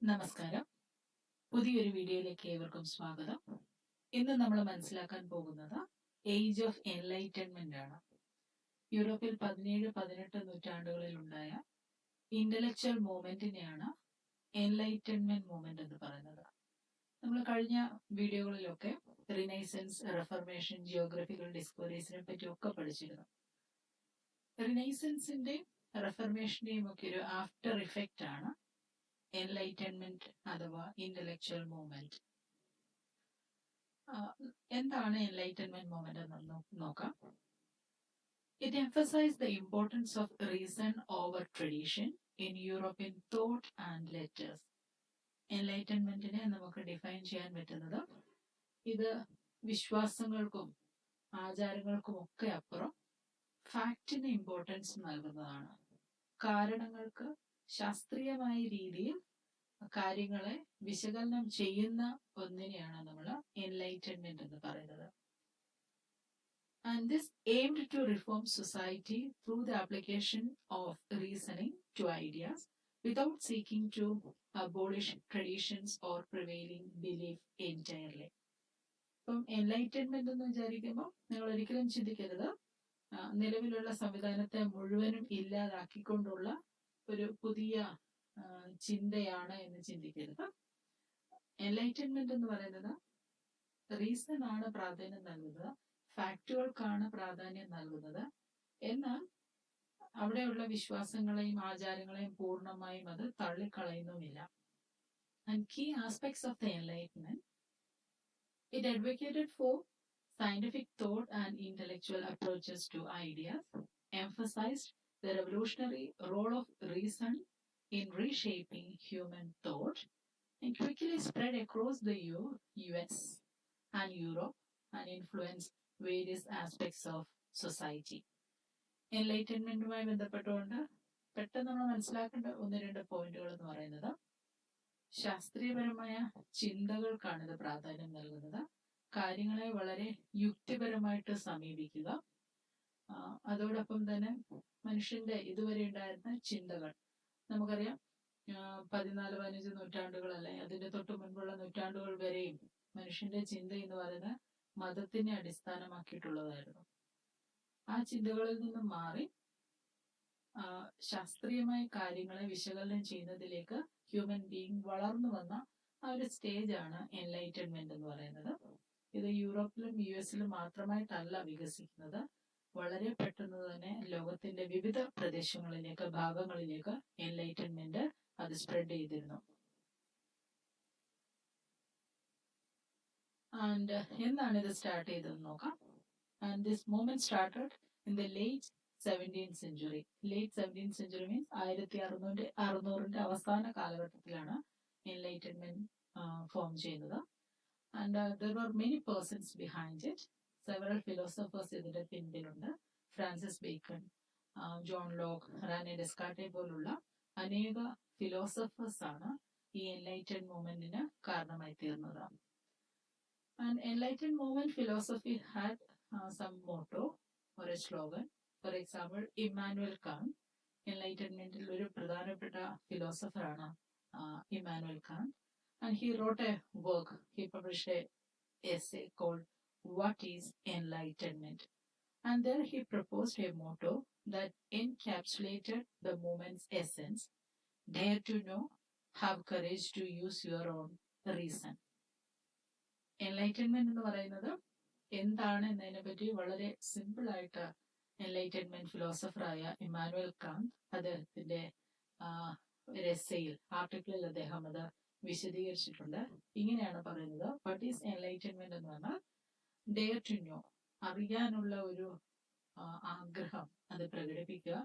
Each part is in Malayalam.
നമസ്കാരം. പുതിയൊരു വീഡിയോയിലേക്ക് ഏവർക്കും സ്വാഗതം. ഇന്ന് നമ്മൾ മനസ്സിലാക്കാൻ പോകുന്നത് ഏജ് ഓഫ് എൻലൈറ്റൻമെന്റ് ആണ്. യൂറോപ്പിൽ 17-18 നൂറ്റാണ്ടുകളിൽ ഉണ്ടായ ഇന്റലക്ച്വൽ മൂവ്മെന്റിനെയാണ് എൻലൈറ്റൻമെന്റ് മൂവ്മെന്റ് എന്ന് പറയുന്നത്. നമ്മൾ കഴിഞ്ഞ വീഡിയോകളിലൊക്കെ റിനൈസൻസ്, റെഫർമേഷൻ, ജിയോഗ്രഫിക്കൽ ഡിസ്കവറീസിനെ പറ്റിയൊക്കെ പഠിച്ചിരുന്നു. റിനൈസൻസിന്റെയും റെഫർമേഷന്റെയും ഒക്കെ ഒരു ആഫ്റ്റർ ഇഫക്റ്റ് ആണ് എൻലൈറ്റൻമെന്റ് അഥവാ ഇന്റലക്ച്വൽ മൂവ്മെന്റ്. എന്താണ് എൻലൈറ്റൻമെന്റ് മൂവ്മെന്റ് എന്ന് നോക്കാം. It emphasise the importance of reason over tradition in European thought and letters. എൻലൈറ്റൻമെന്റിനെ നമുക്ക് ഡിഫൈൻ ചെയ്യാൻ പറ്റുന്നത് ഇത് വിശ്വാസങ്ങൾക്കും ആചാരങ്ങൾക്കും ഒക്കെ അപ്പുറം ഫാക്റ്റിന് ഇമ്പോർട്ടൻസ് നൽകുന്നതാണ്. കാരണങ്ങൾക്ക് ശാസ്ത്രീയമായ രീതിയിൽ കാര്യങ്ങളെ വിശകലനം ചെയ്യുന്ന ഒന്നിനെയാണ് നമ്മൾ എൻലൈറ്റൻമെന്റ് എന്ന് പറയുന്നത്. And this aimed to reform society through the application of reasoning to ideas without seeking to abolish traditions or prevailing belief entirely. ഇപ്പം എൻലൈറ്റൻമെന്റ് എന്ന് വിചാരിക്കുമ്പോൾ നിങ്ങൾ ഒരിക്കലും ചിന്തിക്കരുത് നിലവിലുള്ള സംവിധാനത്തെ മുഴുവനും ഇല്ലാതാക്കിക്കൊണ്ടുള്ള ഒരു പുതിയ ചിന്തയാണ് എന്ന് ചിന്തിക്കരുത്. എൻലൈറ്റൻമെന്റ് എന്ന് പറയുന്നത് റീസൺ ആണ് പ്രാധാന്യം നൽകുന്നത്, ഫാക്റ്റുകൾക്കാണ് പ്രാധാന്യം നൽകുന്നത്. എന്നാൽ അവിടെയുള്ള വിശ്വാസങ്ങളെയും ആചാരങ്ങളെയും പൂർണ്ണമായും അത് തള്ളിക്കളയുന്നുമില്ല. And key aspects of the enlightenment, it advocated for scientific thought and intellectual approaches to ideas, emphasized the revolutionary role of reason in reshaping human thought, and quickly spread across the US and Europe and influenced various aspects of society. എൻലൈറ്റൻമെന്റുമായി ബന്ധപ്പെട്ടുകൊണ്ട് പെട്ടെന്ന് നമ്മൾ മനസ്സിലാക്കേണ്ട 1-2 പോയിന്റുകൾ എന്ന് പറയുന്നത്, ശാസ്ത്രീയപരമായ ചിന്തകൾക്കാണ് ഇത് പ്രാധാന്യം നൽകുന്നത്. കാര്യങ്ങളെ വളരെ യുക്തിപരമായിട്ട് സമീപിക്കുക. അതോടൊപ്പം തന്നെ മനുഷ്യന്റെ ഇതുവരെ ഉണ്ടായിരുന്ന ചിന്തകൾ നമുക്കറിയാം. 14-15 നൂറ്റാണ്ടുകൾ അല്ലെ അതിന്റെ തൊട്ട് മുൻപുള്ള നൂറ്റാണ്ടുകൾ വരെയും മനുഷ്യന്റെ ചിന്ത എന്ന് പറയുന്നത് മതത്തിനെ അടിസ്ഥാനമാക്കിയിട്ടുള്ളതായിരുന്നു. ആ ചിന്തകളിൽ നിന്നും മാറി ശാസ്ത്രീയമായ കാര്യങ്ങളെ വിശകലനം ചെയ്യുന്നതിലേക്ക് ഹ്യൂമൻ ബീയിങ് വളർന്നു വന്ന ആ ഒരു സ്റ്റേജാണ് എൻലൈറ്റൻമെന്റ് എന്ന് പറയുന്നത്. ഇത് യൂറോപ്പിലും US-ലും മാത്രമായിട്ടല്ല വികസിക്കുന്നത്, വളരെ പെട്ടെന്ന് തന്നെ ലോകത്തിന്റെ വിവിധ പ്രദേശങ്ങളിലേക്ക്, ഭാഗങ്ങളിലേക്ക് എൻലൈറ്റൻമെന്റ് അത് സ്പ്രെഡ് ചെയ്തിരുന്നു. ആൻഡ് എന്താണ് ഇത് സ്റ്റാർട്ട് ചെയ്തതെന്ന് നോക്കാം. And this movement started in the late 17th century. Late 17th century means 1600 അവസാന കാലഘട്ടത്തിലാണ് എൻലൈറ്റൻമെന്റ് ഫോം ചെയ്യുന്നത്. And there were many persons behind it. Several philosophers ഇതിന്റെ പിന്നിലുണ്ട്. ഫ്രാൻസിസ് ബേക്കൺ, ജോൺ ലോക്ക്, റാനെ ഡെസ്കാർട്ടെ പോലുള്ള അനേക ഫിലോസഫേഴ്സ് ആണ് ഈ എൻലൈറ്റൻഡ് മൂവ്മെന്റിന് കാരണമായി തീർന്നത്. And enlightened movement philosophy had some motto or a slogan. For example, Immanuel Kant, എൻലൈറ്റൻമെന്റിൽ ഒരു പ്രധാനപ്പെട്ട ഫിലോസഫറാണ് Immanuel Kant. And he wrote a work, he published an essay called What is Enlightenment? And there he proposed a motto that encapsulated the movement's essence: dare to know, have courage to use your own reason. Enlightenment എന്ന് പറയുന്നത് എന്താണ് എന്നതിനെ പറ്റി വളരെ സിമ്പിൾ ആയിട്ട് എൻലൈറ്റൻമെന്റ് ഫിലോസഫറായ ഇമ്മാനുവൽ കാന്റ് അദ്ദേഹത്തിന്റെ ഒരു എസ്സേയിൽ, ആർട്ടിക്കിളിൽ അദ്ദേഹം അത് വിശദീകരിച്ചിട്ടുണ്ട്. ഇങ്ങനെയാണ് പറയുന്നത്: വാട്ട് ഈസ് എൻലൈറ്റൻമെന്റ് എന്ന് പറഞ്ഞാൽ ഡെയർ ടു നോ, അറിയാനുള്ള ഒരു ആഗ്രഹം അത് പ്രകടിപ്പിക്കുക.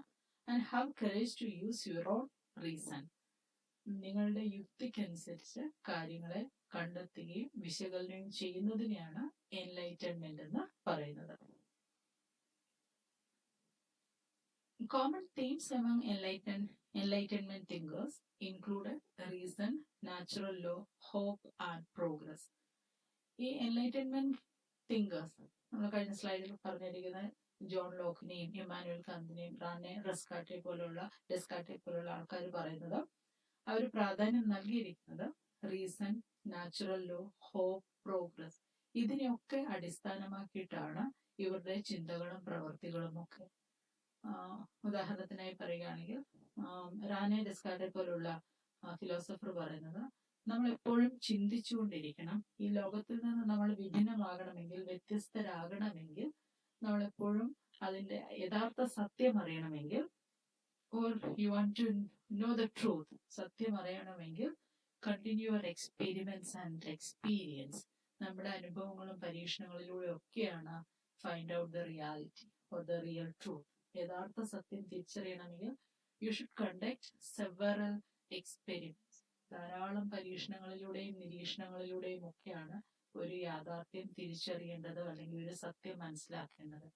And have courage to use your own reason, നിങ്ങളുടെ യുക്തിക്കനുസരിച്ച് കാര്യങ്ങളെ കണ്ടെത്തുകയും വിശകലനം ചെയ്യുന്നതിനെയാണ് എൻലൈറ്റൻമെന്റ് എന്ന് പറയുന്നത്. Common themes among enlightenment thinkers included reason, natural law, hope and progress. ഈ എൻലൈറ്റൻമെന്റ് തിങ്കേഴ്സ് നമ്മൾ കഴിഞ്ഞ സ്ലൈഡിൽ പറഞ്ഞിരിക്കുന്ന ജോൺ ലോക്കിനെയും ഇമ്മാനുവൽ കാന്തിനെയും റാനെ ഡെസ്കാർട്ടെ പോലുള്ള ആൾക്കാർ പറയുന്നത് അവർ പ്രാധാന്യം നൽകിയിരിക്കുന്നത് reason, natural law, hope, progress, ഇതിനെയൊക്കെ അടിസ്ഥാനമാക്കിയിട്ടാണ് ഇവരുടെ ചിന്തകളും പ്രവൃത്തികളും ഒക്കെ. ഉദാഹരണത്തിനായി പറയുകയാണെങ്കിൽ റാനെ ഡെസ്കാർട്ടെ പോലുള്ള ഫിലോസഫർ പറയുന്നത് നമ്മൾ എപ്പോഴും ചിന്തിച്ചുകൊണ്ടിരിക്കണം. ഈ ലോകത്തിൽ നിന്ന് നമ്മൾ വിഭിന്നമാകണമെങ്കിൽ, വ്യത്യസ്തരാകണമെങ്കിൽ, നമ്മളെപ്പോഴും അതിന്റെ യഥാർത്ഥ സത്യം അറിയണമെങ്കിൽ, or you want to know the truth, സത്യം അറിയണമെങ്കിൽ continue your experiments and experience, നമ്മുടെ അനുഭവങ്ങളും പരീക്ഷണങ്ങളിലൂടെ ഒക്കെയാണ് find out the reality or the real truth. യഥാർത്ഥ സത്യം തിരിച്ചറിയണമെങ്കിൽ you should conduct several experiments. ധാരാളം പരീക്ഷണങ്ങളിലൂടെയും നിരീക്ഷണങ്ങളിലൂടെയും ഒക്കെയാണ് ഒരു യാഥാർത്ഥ്യം തിരിച്ചറിയേണ്ടത്, അല്ലെങ്കിൽ ഒരു സത്യം മനസ്സിലാക്കേണ്ടത്.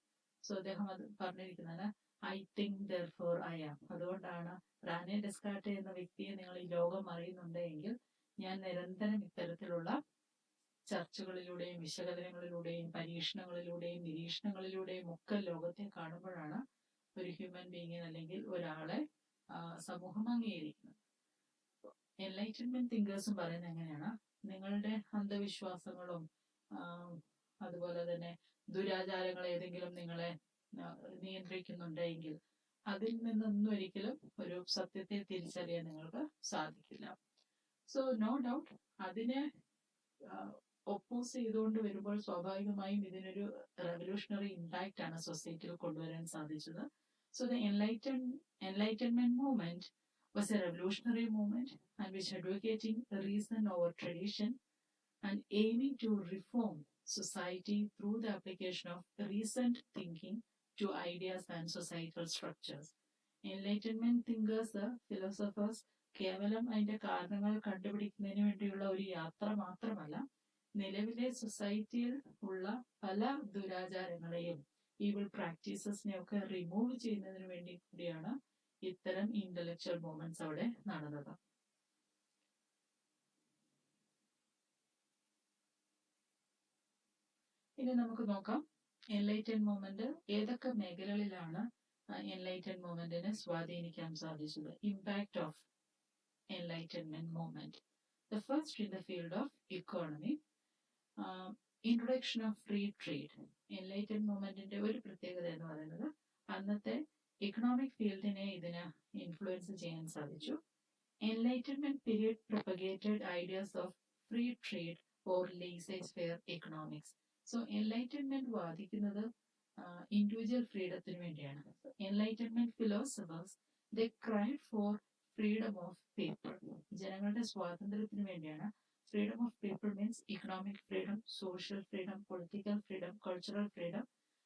സോ അദ്ദേഹം അത് പറഞ്ഞിരിക്കുന്നത് I think therefore I am. അതുകൊണ്ടാണ് റാനെ ഡെസ്കാർട്ടെ എന്ന വ്യക്തിയെ നിങ്ങൾ ഈ ലോകം അറിയുന്നുണ്ടെങ്കിൽ ഞാൻ നിരന്തരം ഇത്തരത്തിലുള്ള ചർച്ചകളിലൂടെയും വിശകലനങ്ങളിലൂടെയും പരീക്ഷണങ്ങളിലൂടെയും നിരീക്ഷണങ്ങളിലൂടെയും ഒക്കെ ലോകത്തെ കാണുമ്പോഴാണ് ഒരു ഹ്യൂമൻ ബീങ്ങിന് അല്ലെങ്കിൽ ഒരാളെ സമൂഹം അംഗീകരിക്കുന്നത്. എൻലൈറ്റൻമെന്റ് തിങ്കേഴ്സും പറയുന്നത് എങ്ങനെയാണ്, നിങ്ങളുടെ അന്ധവിശ്വാസങ്ങളും അതുപോലെ തന്നെ ദുരാചാരങ്ങൾ ഏതെങ്കിലും നിങ്ങളെ നിയന്ത്രിക്കുന്നുണ്ടെങ്കിൽ അതിൽ നിന്നൊന്നും ഒരിക്കലും ഒരു സത്യത്തെ തിരിച്ചറിയാൻ നിങ്ങൾക്ക് സാധിക്കില്ല. സോ നോ ഡൗട്ട് അതിനെ ഒപ്പോസ് ചെയ്തുകൊണ്ട് വരുമ്പോൾ സ്വാഭാവികമായും ഇതിനൊരു റെവല്യൂഷണറി ഇമ്പാക്റ്റ് ആണ് സൊസൈറ്റിയിൽ കൊണ്ടുവരാൻ സാധിച്ചത്. So the enlightenment movement was a revolutionary movement and which advocating reason over tradition and aiming to reform society through the application of reasoned thinking to ideas and societal structures. Enlightenment thinkers, philosophers, കേവലം അതിന്റെ കാരണങ്ങൾ കണ്ടുപിടിക്കുന്നതിന് വേണ്ടിയുള്ള ഒരു യാത്ര മാത്രമല്ല, നിലവിലെ സൊസൈറ്റിയിൽ ഉള്ള പല ദുരാചാരങ്ങളെയും ഈവിൾ പ്രാക്ടീസസിനെയൊക്കെ റിമൂവ് ചെയ്യുന്നതിന് വേണ്ടി കൂടിയാണ് ഇത്തരം ഇന്റലക്ച്വൽ മൂവ്മെന്റ്സ് അവിടെ നടന്നത്. ഇനി നമുക്ക് നോക്കാം എൻലൈറ്റൻ മൂവ്മെന്റ് ഏതൊക്കെ മേഖലകളിലാണ് എൻലൈറ്റൻ മൂവ്മെന്റിനെ സ്വാധീനിക്കാൻ സാധിച്ചത്. Impact of enlightenment movement. The first in the field of economy, introduction of free trade. Enlighten മൂവ്മെന്റിന്റെ ഒരു പ്രത്യേകത എന്ന് പറയുന്നത് അന്നത്തെ ഇക്കണോമിക് ഫീൽഡിനെ ഇതിന് ഇൻഫ്ലുവൻസ് ചെയ്യാൻ സാധിച്ചു. Enlightenment period propagated ideas of free trade or laser-fair economics. So enlightenment വാദിക്കുന്നത് ഇൻഡിവിജ്വൽ ഫ്രീഡത്തിന് വേണ്ടിയാണ്. Enlightenment philosophers they cried for freedom of people. ജനങ്ങളുടെ സ്വാതന്ത്ര്യത്തിന് വേണ്ടിയാണ്. Freedom of people means economic freedom, social freedom, political freedom, cultural freedom.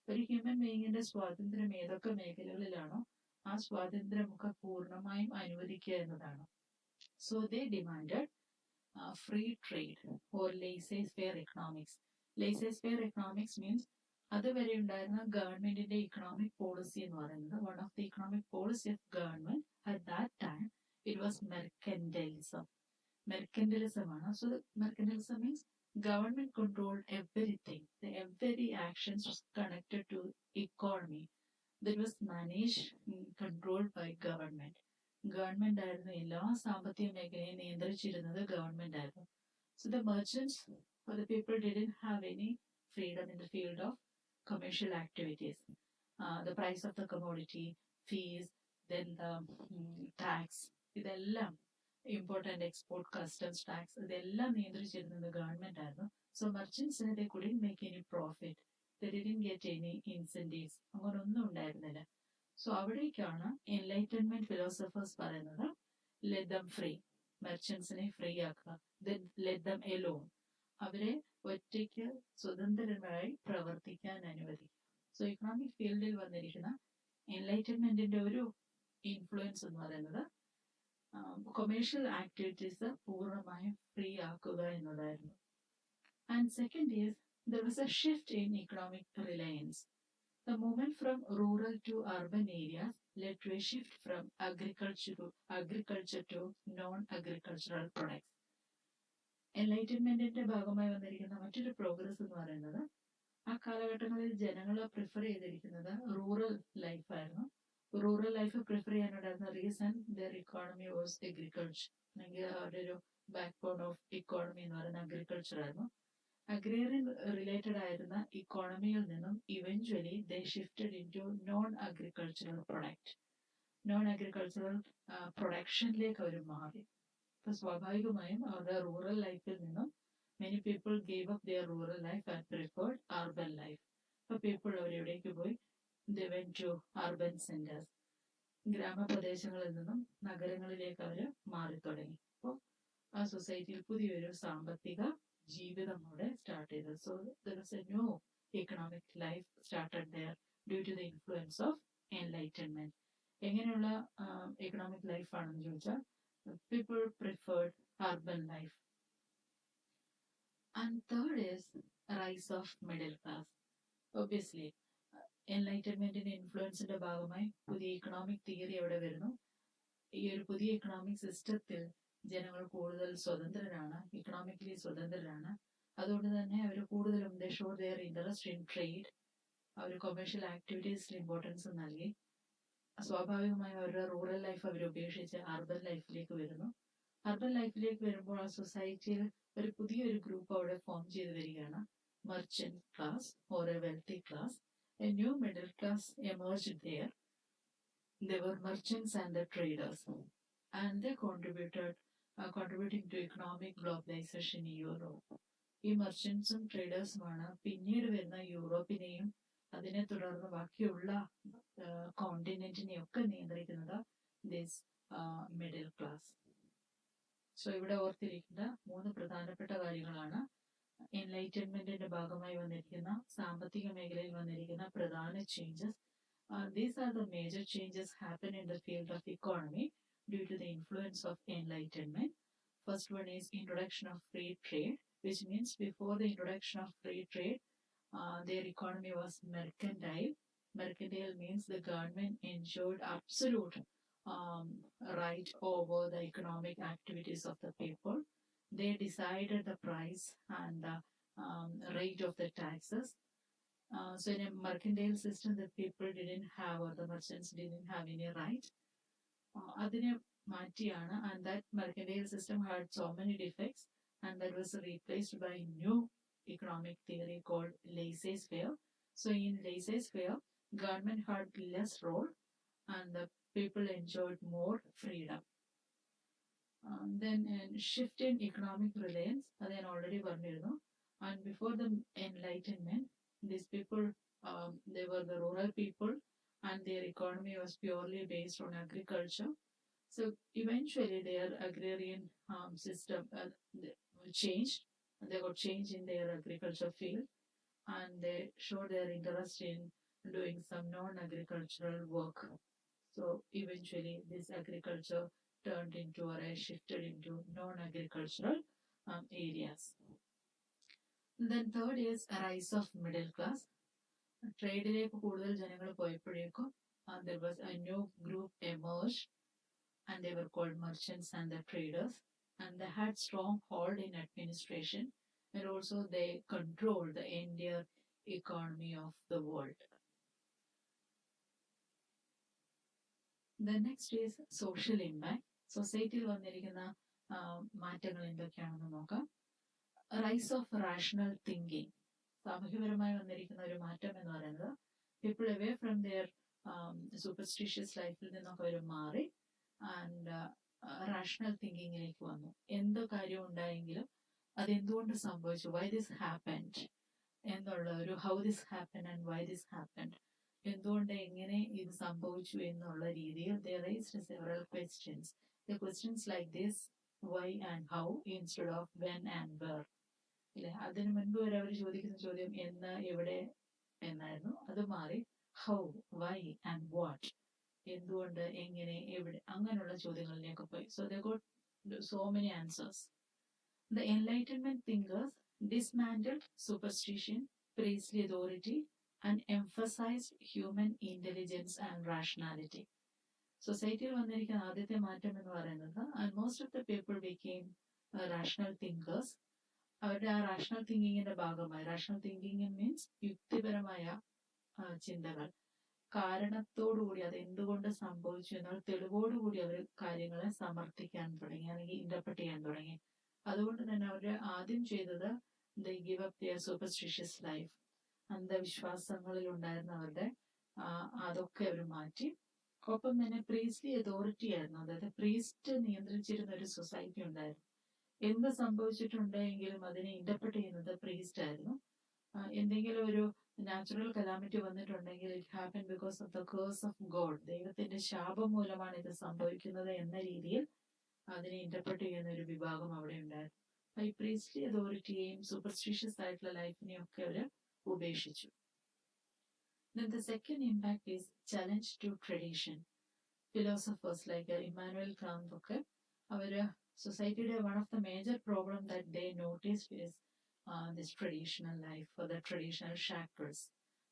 ഒരു ഹ്യൂമൻ ബീയിങ്ങിന്റെ സ്വാതന്ത്ര്യം ഏതൊക്കെ മേഖലകളിലാണോ ആ സ്വാതന്ത്ര്യമൊക്കെ പൂർണ്ണമായും അനുവദിക്കുക എന്നതാണ്. So they demanded free trade or laser-fair economics. Laser-fair economics means അതുവരെ ഉണ്ടായിരുന്ന ഗവൺമെന്റിന്റെ ഇക്കണോമിക് പോളിസി എന്ന് പറയുന്നത്, one of the economic policy of government at that time it was mercantilism. Mercantilism ആണ്. So mercantilism means government controlled everything. Every actions was connected to economy that was managed and controlled by government. Government ആയിരുന്നു എല്ലാ സാമ്പത്തിക മേഖലയും നിയന്ത്രിച്ചിരുന്നത്, ഗവൺമെന്റ് ആയിരുന്നു. So the merchants or the people didn't have any freedom in the field of commercial activities. The price of the commodity, fees, then the tax, ഇതെല്ലാം import and export, customs tax, ഇതെല്ലാം നിയന്ത്രിച്ചിരുന്നത് ഗവൺമെന്റ് ആയിരുന്നു. സോ മെർച്ചന്റ്സിന് they couldn't make any profit, they didn't get any incentives, അങ്ങനൊന്നും ഉണ്ടായിരുന്നില്ല. സോ അവിടേക്കാണ് എൻലൈറ്റൻമെന്റ് ഫിലോസഫേഴ്സ് പറയുന്നത് ലെറ്റ് ദം ഫ്രീ, മെർച്ചന്റ്സിനെ ഫ്രീ ആക്കുക, ലെറ്റ് ദം എലോൺ, അവരെ ഒറ്റയ്ക്ക് സ്വതന്ത്രമായി പ്രവർത്തിക്കാൻ അനുവദിക്കുക. സോ ഇക്കണോമിക് ഫീൽഡിൽ വന്നിരിക്കുന്ന എൻലൈറ്റൻമെന്റിന്റെ ഒരു ഇൻഫ്ലുവൻസ് എന്ന് പറയുന്നത് കൊമേഴ്ഷ്യൽ ആക്ടിവിറ്റീസ് പൂർണ്ണമായും ഫ്രീ ആക്കുക എന്നതായിരുന്നു. And second is there was a shift in economic reliance. The movement from rural to urban areas led to a shift from agriculture to non-agricultural products. എൻലൈറ്റൻമെന്റിന്റെ ഭാഗമായി വന്നിരിക്കുന്ന മറ്റൊരു പ്രോഗ്രസ് എന്ന് പറയുന്നത് ആ കാലഘട്ടങ്ങളിൽ ജനങ്ങൾ പ്രിഫർ ചെയ്തിരിക്കുന്നത് റൂറൽ ലൈഫായിരുന്നു. റൂറൽ ലൈഫ് പ്രിഫർ ചെയ്യാനുണ്ടായിരുന്ന reason their economy was agriculture, അല്ലെങ്കിൽ അവരുടെ ഒരു ബാക്ക് ബോൺ ഓഫ് ഇക്കോണമി എന്ന് പറയുന്നത് അഗ്രികൾച്ചർ ആയിരുന്നു. അഗ്രേറിയൻ റിലേറ്റഡ് ആയിരുന്ന ഇക്കോണമിയിൽ നിന്നും eventually they shifted in to non agricultural product, non agricultural പ്രൊഡക്ഷനിലേക്ക് അവർ മാറി. അപ്പൊ സ്വാഭാവികമായും അവരുടെ റൂറൽ ലൈഫിൽ നിന്നും many people gave up their rural life and preferred urban life. അപ്പൊ പീപ്പിൾ അവരെവിടേക്ക് പോയി? They went to urban centres, ഗ്രാമപ്രദേശങ്ങളിൽ നിന്നും നഗരങ്ങളിലേക്ക് അവർ മാറി തുടങ്ങി. അപ്പോൾ ആ സൊസൈറ്റിയിൽ പുതിയൊരു സാമ്പത്തിക ജീവിതം അവിടെ സ്റ്റാർട്ട് ചെയ്തത്. So there was a new economic life started there due to the influence of enlightenment. എങ്ങനെയുള്ള എക്കണോമിക് ലൈഫ് ആണെന്ന് ചോദിച്ചാൽ people preferred urban life. And third is rise of middle class. Obviously, എൻലൈറ്റൻമെന്റിന്റെ ഇൻഫ്ലുവൻസിന്റെ ഭാഗമായി പുതിയ ഇക്കണോമിക് തിയറി അവിടെ വരുന്നു. ഈ ഒരു പുതിയ ഇക്കണോമിക് സിസ്റ്റത്തിൽ ജനങ്ങൾ കൂടുതൽ സ്വതന്ത്രരാണ്, ഇക്കണോമിക്കലി സ്വതന്ത്രരാണ്. അതുകൊണ്ട് തന്നെ അവർ കൂടുതലും they show their interest in trade, അവർ കൊമേഴ്ഷ്യൽ ആക്ടിവിറ്റീസിൽ ഇമ്പോർട്ടൻസ് നൽകി. സ്വാഭാവികമായും അവരുടെ റൂറൽ ലൈഫ് അവർ ഉപേക്ഷിച്ച് അർബൻ ലൈഫിലേക്ക് വരുന്നു. അർബൻ ലൈഫിലേക്ക് വരുമ്പോൾ ആ സൊസൈറ്റിയിൽ ഒരു പുതിയൊരു ഗ്രൂപ്പ് അവിടെ ഫോം ചെയ്ത് വരികയാണ്, merchant class or A wealthy class. A new middle class emerged there. They were merchants and the traders, and they contributing to economic globalization in Europe. ഈ മെർച്ചൻസും ട്രേഡേഴ്സുമാണ് പിന്നീട് വരുന്ന യൂറോപ്പിനെയും അതിനെ തുടർന്ന് ബാക്കിയുള്ള കോണ്ടിനെന്റിനെയൊക്കെ നിയന്ത്രിക്കുന്നത് ദിസ് മിഡിൽ ക്ലാസ്. സോ ഇവിടെ ഓർത്തിരിക്കേണ്ട 3 പ്രധാനപ്പെട്ട കാര്യങ്ങളാണ് എൻലൈറ്റൻമെന്റിന്റെ ഭാഗമായി വന്നിരിക്കുന്ന സാമ്പത്തിക മേഖലയിൽ വന്നിരിക്കുന്ന പ്രധാന changes. These are the major changes happen in the field of economy due to the influence of enlightenment. First one is introduction of free trade, which means before the introduction of free trade, their economy was mercantile. Mercantile means the government ensured absolute right over the economic activities of the people. They decided the price and the rate of the taxes. So in a mercantile system, the people didn't have, or the merchants didn't have any right. അതിനെ മാറ്റിയാണ്, and that mercantile system had so many defects, and that was replaced by new economic theory called laissez-faire. So in laissez-faire, government had less role and the people enjoyed more freedom. Then shift in economic reliance, അത് ഞാൻ ഓൾറെഡി പറഞ്ഞിരുന്നു. And before the enlightenment, these people, they were the rural people and their economy was purely based on agriculture. So eventually their agrarian system changed. They got change in their agriculture field and they showed their interest in doing some non-agricultural work. So eventually this agriculture turned into, or shifted into non-agricultural areas. Then third is a rise of middle class. ട്രേഡിലേക്ക് കൂടുതൽ ജനങ്ങൾ പോയപ്പോഴേക്കും there was a new group emerged, and they were called merchants and the traders, and they had strong hold in administration, and also they controlled the entire economy of the world. The next is social impact. സൊസൈറ്റിയിൽ വന്നിരിക്കുന്ന മാറ്റങ്ങൾ എന്തൊക്കെയാണെന്ന് നോക്കാം. Rise of rational thinking. സാമൂഹ്യപരമായി വന്നിരിക്കുന്ന ഒരു മാറ്റം എന്ന് പറയുന്നത് people away from their superstitious ലൈഫിൽ നിന്നൊക്കെ അവർ മാറി ആൻഡ് റാഷണൽ തിങ്കിങ്ങിലേക്ക് വന്നു. എന്ത് കാര്യം ഉണ്ടായെങ്കിലും അതെന്തുകൊണ്ട് സംഭവിച്ചു, വൈ ദിസ് ഹാപ്പൻഡ് എന്നുള്ള ഒരു how this happen and why this happened, എന്തുകൊണ്ട് എങ്ങനെ ഇത് സംഭവിച്ചു എന്നുള്ള രീതിയിൽ they raised several questions. The questions like this, why and how instead of when and where. ഇല്ലേ, അതിനു മുൻപ് വരെ അവർ ചോദിക്കുന്ന ചോദ്യം എന്ന് എവിടെ എന്നായിരുന്നു. അത് മാറി ഹൗ, വൈ ആൻഡ് വാട്ട്, എന്തുകൊണ്ട് എങ്ങനെ എവിടെ, അങ്ങനെയുള്ള ചോദ്യങ്ങളിലേക്ക് പോയി. So they got so many answers. The Enlightenment thinkers dismantled superstition, priestly authority, and emphasized human intelligence and rationality. സൊസൈറ്റിയിൽ വന്നിരിക്കുന്ന ആദ്യത്തെ മാറ്റം എന്ന് പറയുന്നത്, and most of the people became rational thinkers. അവരുടെ ആ റാഷണൽ തിങ്കിങ്ങിന്റെ ഭാഗമായി, റാഷണൽ തിങ്കിങ് മീൻസ് യുക്തിപരമായ ചിന്തകൾ, കാരണത്തോടുകൂടി അത് എന്തുകൊണ്ട് സംഭവിച്ചു എന്നുള്ള തെളിവോടുകൂടി അവർ കാര്യങ്ങളെ സമർത്ഥിക്കാൻ തുടങ്ങി, അല്ലെങ്കിൽ ഇന്റർപ്രറ്റ് ചെയ്യാൻ തുടങ്ങി. അതുകൊണ്ട് തന്നെ അവർ ആദ്യം ചെയ്തത് they give up their superstitious life. അന്ധവിശ്വാസങ്ങളിൽ ഉണ്ടായിരുന്ന അവരുടെ അതൊക്കെ അവർ മാറ്റി. ഒപ്പം തന്നെ പ്രീസ്റ്റ്ലി അതോറിറ്റി ആയിരുന്നു, അതായത് പ്രീസ്റ്റ് നിയന്ത്രിച്ചിരുന്ന ഒരു സൊസൈറ്റി ഉണ്ടായിരുന്നു. എന്ത് സംഭവിച്ചിട്ടുണ്ടെങ്കിലും അതിനെ ഇന്റർപ്രറ്റ് ചെയ്യുന്നത് പ്രീസ്റ്റ് ആയിരുന്നു. എന്തെങ്കിലും ഒരു നാച്ചുറൽ കലാമിറ്റി വന്നിട്ടുണ്ടെങ്കിൽ it happen because of the curse of God, ദൈവത്തിന്റെ ശാപം മൂലമാണ് ഇത് സംഭവിക്കുന്നത് എന്ന രീതിയിൽ അതിനെ ഇന്റർപ്രറ്റ് ചെയ്യുന്ന ഒരു വിഭാഗം അവിടെ ഉണ്ടായിരുന്നു. ഈ പ്രീസ്റ്റ്ലി അതോറിറ്റിയെയും സൂപ്പർസ്റ്റിഷ്യസ് ആയിട്ടുള്ള ലൈഫിനെയും ഒക്കെ അവർ ഉപേക്ഷിച്ചു. Then the second impact is challenge to tradition. Philosophers like Immanuel Kant ഒക്കെ അവര് സൊസൈറ്റിയുടെ one of the major problem that they noticed is this traditional life or the traditional shackles.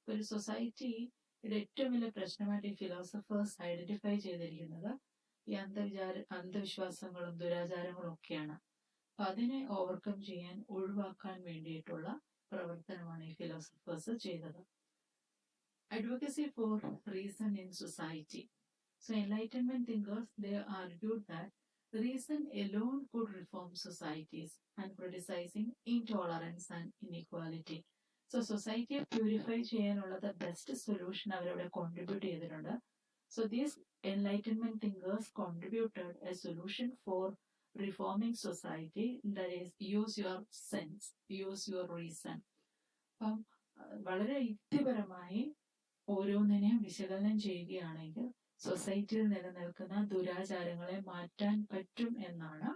ഒരു സൊസൈറ്റിയുടെ ഏറ്റവും വലിയ പ്രശ്നമായിട്ട് ഈ ഫിലോസഫേഴ്സ് ഐഡന്റിഫൈ ചെയ്തിരിക്കുന്നത് ഈ അന്ധവിശ്വാസങ്ങളും ദുരാചാരങ്ങളും ഒക്കെയാണ്. അപ്പൊ അതിനെ ഓവർകം ചെയ്യാൻ, ഒഴിവാക്കാൻ വേണ്ടിയിട്ടുള്ള പ്രവർത്തനമാണ് ഈ ഫിലോസഫേഴ്സ് ചെയ്തത്. Advocacy for reason in society. So Enlightenment thinkers, they argued that reason alone could reform societies and criticizing intolerance and inequality. So society purify ചെയ്യാനുള്ള the best solution അവരവിടെ contribute ചെയ്തിട്ടുണ്ട്. So these Enlightenment thinkers contributed a solution for reforming society, that is use your sense, use your reason. അപ്പം വളരെ യുക്തിപരമായി ഓരോന്നിനെയും വിശകലനം ചെയ്യുകയാണെങ്കിൽ സൊസൈറ്റിയിൽ നിലനിൽക്കുന്ന ദുരാചാരങ്ങളെ മാറ്റാൻ പറ്റും എന്നാണ്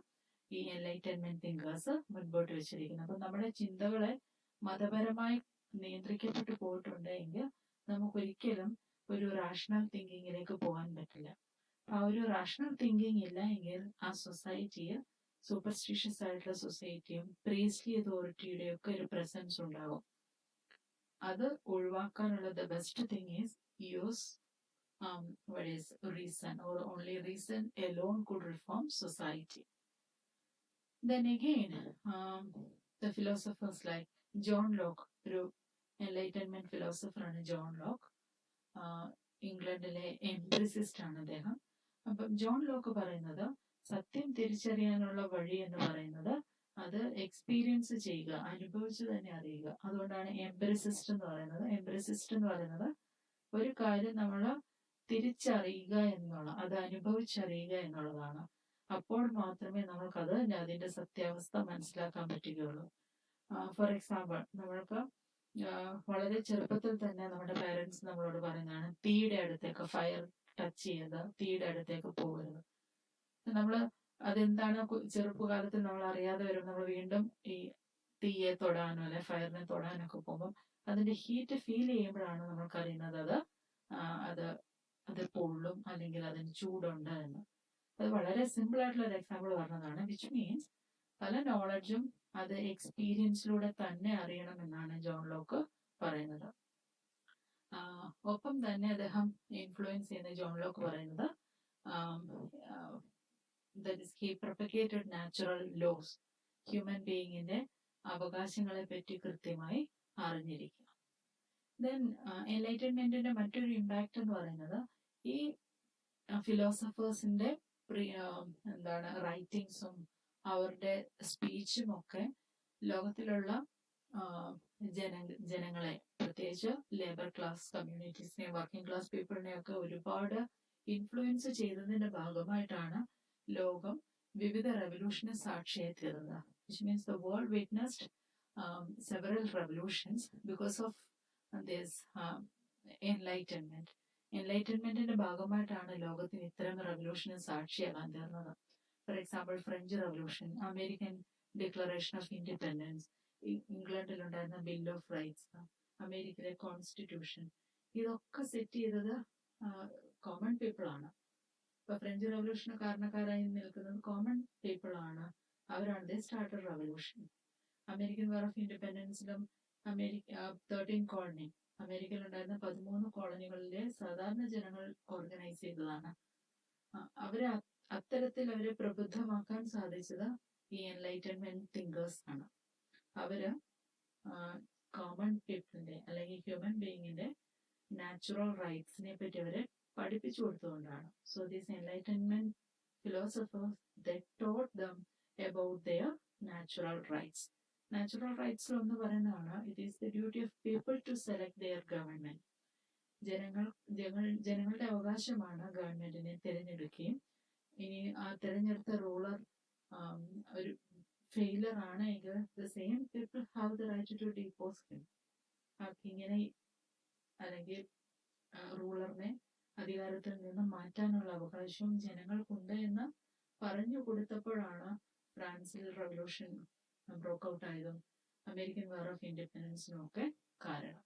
ഈ എൻലൈറ്റൻമെന്റ് തിങ്കേഴ്സ് മുൻപോട്ട് വെച്ചിരിക്കുന്നത്. അപ്പൊ നമ്മുടെ ചിന്തകളെ മതപരമായി നിയന്ത്രിക്കപ്പെട്ടു പോയിട്ടുണ്ടെങ്കിൽ നമുക്കൊരിക്കലും ഒരു റാഷണൽ തിങ്കിങ്ങിലേക്ക് പോകാൻ പറ്റില്ല. ആ ഒരു റാഷണൽ തിങ്കിങ് ഇല്ല എങ്കിൽ ആ സൊസൈറ്റിയിൽ സൂപ്പർസ്റ്റിഷ്യസ് ആയിട്ടുള്ള സൊസൈറ്റിയും പ്രീസ്ലി അതോറിറ്റിയുടെ ഒക്കെ ഒരു പ്രസൻസ് ഉണ്ടാകും. അത് ഒഴിവാക്കാനുള്ള the best thing is use what is reason, or only reason alone could reform society. Then again the philosophers like John Locke, ഒരു enlightenment philosopher ആണ് ജോൺ ലോക്ക്. ഇംഗ്ലണ്ടിലെ എംബ്രിസിസ്റ്റ് ആണ് അദ്ദേഹം. അപ്പം ജോൺ ലോക്ക് പറയുന്നത് സത്യം തിരിച്ചറിയാനുള്ള വഴി എന്ന് പറയുന്നത് അത് എക്സ്പീരിയൻസ് ചെയ്യുക, അനുഭവിച്ചു തന്നെ അറിയുക. അതുകൊണ്ടാണ് എംബ്രിസിസ്റ്റ് എന്ന് പറയുന്നത്. എംബ്രിസിസ്റ്റ് എന്ന് പറയുന്നത് ഒരു കാര്യം നമ്മൾ തിരിച്ചറിയുക എന്നുള്ള, അത് അനുഭവിച്ചറിയുക എന്നുള്ളതാണ്. അപ്പോൾ മാത്രമേ നമ്മൾക്കത് അതിന്റെ സത്യാവസ്ഥ മനസ്സിലാക്കാൻ പറ്റുകയുള്ളൂ. ഫോർ എക്സാമ്പിൾ, നമ്മൾക്ക് വളരെ ചെറുപ്പത്തിൽ തന്നെ നമ്മുടെ പാരന്റ്സ് നമ്മളോട് പറയുന്നതാണ് തീയുടെ അടുത്തേക്ക്, ഫയർ ടച്ച് ചെയ്ത് തീയുടെ അടുത്തേക്ക് പോകരുത്. നമ്മള് അതെന്താണ് ചെറുപ്പകാലത്തിൽ നമ്മൾ അറിയാതെ വരും, നമ്മൾ വീണ്ടും ഈ തീയെ തൊടാനോ അല്ലെ ഫയറിനെ തൊടാനൊക്കെ പോകുമ്പോൾ അതിന്റെ ഹീറ്റ് ഫീൽ ചെയ്യുമ്പോഴാണ് നമ്മൾക്കറിയുന്നത് അത് പൊള്ളും അല്ലെങ്കിൽ അതിന് ചൂടുണ്ട് എന്ന്. അത് വളരെ സിമ്പിൾ ആയിട്ടുള്ള ഒരു എക്സാമ്പിൾ പറഞ്ഞതാണ്. വിച്ച് മീൻസ് പല നോളജും അത് എക്സ്പീരിയൻസിലൂടെ തന്നെ അറിയണം എന്നാണ് ജോൺ ലോക്ക് പറയുന്നത്. ഒപ്പം തന്നെ അദ്ദേഹം ഇൻഫ്ലുവൻസ് ചെയ്യുന്ന ജോൺ ലോക്ക് പറയുന്നത് that is he propagated natural laws, human ബീയിങ്ങിന്റെ അവകാശങ്ങളെ പറ്റി കൃത്യമായി അറിഞ്ഞിരിക്കുക. ദെൻ എൻലൈറ്റൻമെന്റിന്റെ മറ്റൊരു ഇമ്പാക്ട് എന്ന് പറയുന്നത് ഈ ഫിലോസഫേഴ്സിന്റെ റൈറ്റിംഗ്സും അവരുടെ സ്പീച്ചും ഒക്കെ ലോകത്തിലുള്ള ജനങ്ങളെ, പ്രത്യേകിച്ച് ലേബർ ക്ലാസ് കമ്മ്യൂണിറ്റീസിനെയും വർക്കിംഗ് ക്ലാസ് പീപ്പിളിനെയൊക്കെ ഒരുപാട് ഇൻഫ്ലുവൻസ് ചെയ്തതിന്റെ ഭാഗമായിട്ടാണ് ലോകം വിവിധ റെവല്യൂഷന് സാക്ഷിയായി തീർന്നത്. Which means the world witnessed several revolutions because of this enlightenment. എൻലൈറ്റൻമെന്റിന്റെ ഭാഗമായിട്ടാണ് ലോകത്തിന് ഇത്തരം റെവല്യൂഷന് സാക്ഷിയാകാൻ തീർന്നത്. For example, French revolution, American declaration of independence, ഇംഗ്ലണ്ടിലുണ്ടായിരുന്ന ബിൽ ഓഫ് റൈറ്റ്സ്, അമേരിക്കയിലെ കോൺസ്റ്റിറ്റ്യൂഷൻ, ഇതൊക്കെ സെറ്റ് ചെയ്തത് കോമൺ പീപ്പിൾ ആണ്. ഇപ്പൊ ഫ്രഞ്ച് റെവല്യൂഷന് കാരണക്കാരായി നിൽക്കുന്നത് കോമൺ പീപ്പിൾ ആണ്. അവരാണ് they started revolution. American war of ഇൻഡിപെൻഡൻസിലും 13 കോളനി, അമേരിക്കയിൽ ഉണ്ടായിരുന്ന 13 കോളനികളിലെ സാധാരണ ജനങ്ങൾ ഓർഗനൈസ് ചെയ്തതാണ്. അവരെ പ്രബുദ്ധമാക്കാൻ സാധിച്ചത് ഈ എൻലൈറ്റൻമെന്റ് തിങ്കേഴ്സ് ആണ്. അവര് കോമൺ പീപ്പിളിന്റെ അല്ലെങ്കിൽ ഹ്യൂമൻ ബീയിങ്ങിന്റെ നാച്ചുറൽ റൈറ്റ്സിനെ പറ്റി അവരെ പഠിപ്പിച്ചു കൊടുത്തുകൊണ്ടാണ്. So these enlightenment philosophers, they taught them about their natural rights. Natural റൈറ്റ്സിൽ ഒന്ന് പറയുന്നതാണ്, it is the duty of people to select their government. ജനങ്ങളുടെ അവകാശമാണ് ഗവൺമെന്റിനെ തിരഞ്ഞെടുക്കുകയും ഇനി ആ തിരഞ്ഞെടുത്ത റൂളർ ഒരു ഫെയിലർ ആണെങ്കിൽ the same people have the right to depose him. ആ കിങ്ങിനെ അല്ലെങ്കിൽ റൂളറിനെ അധികാരത്തിൽ നിന്ന് മാറ്റാനുള്ള അവകാശവും ജനങ്ങൾക്കുണ്ട് എന്ന് പറഞ്ഞു കൊടുത്തപ്പോഴാണ് ഫ്രാൻസിൽ റവല്യൂഷൻ ബ്രോക്ക് ഔട്ട് ആയതും അമേരിക്കൻ വാർ ഓഫ് ഇൻഡിപെൻഡൻസിനും ഒക്കെ കാരണം.